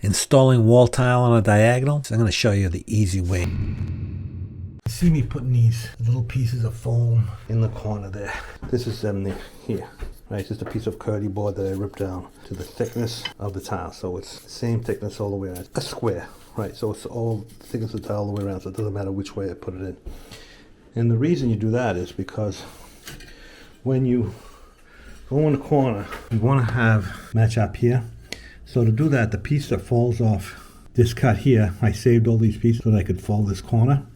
installing wall tile on a diagonal. So I'm going to show you the easy way. See me putting these little pieces of foam in the corner there. This is them here, right? Just a piece of curdy board that I ripped down to the thickness of the tile. So it's the same thickness all the way around. A square, right? So it's all the thickness of the tile all the way around, so it doesn't matter which way I put it in. And the reason you do that is because when you go in the corner, you want to have match up here. So to do that, the piece that falls off this cut here, I saved all these pieces so that I could fold this corner.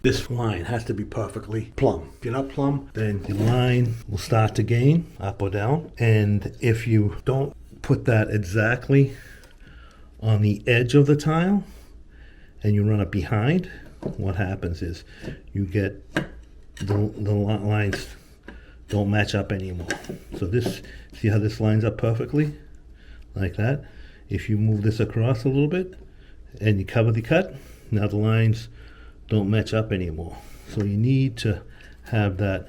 This line has to be perfectly plumb. If you're not plumb, then the line will start to gain up or down. And if you don't put that exactly on the edge of the tile and you run it behind, what happens is you get the lines don't match up anymore. So this, see how this lines up perfectly? Like that. If you move this across a little bit and you cover the cut, now the lines don't match up anymore. So you need to have that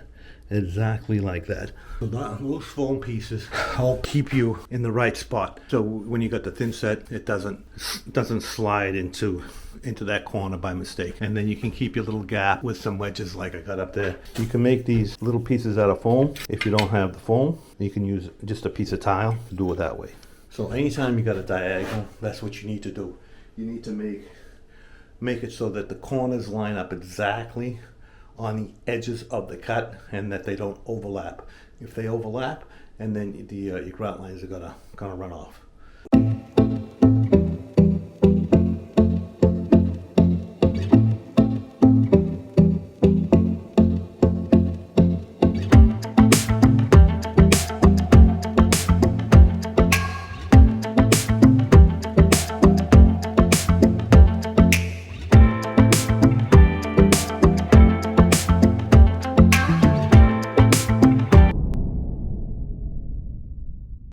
exactly like that. So those foam pieces help keep you in the right spot. So when you got the thin set, it doesn't slide into that corner by mistake. And then you can keep your little gap with some wedges like I got up there. You can make these little pieces out of foam. If you don't have the foam, you can use just a piece of tile to do it that way. So anytime you got a diagonal, that's what you need to do. You need to make it so that the corners line up exactly on the edges of the cut and that they don't overlap. If they overlap, and then your grout lines are gonna run off.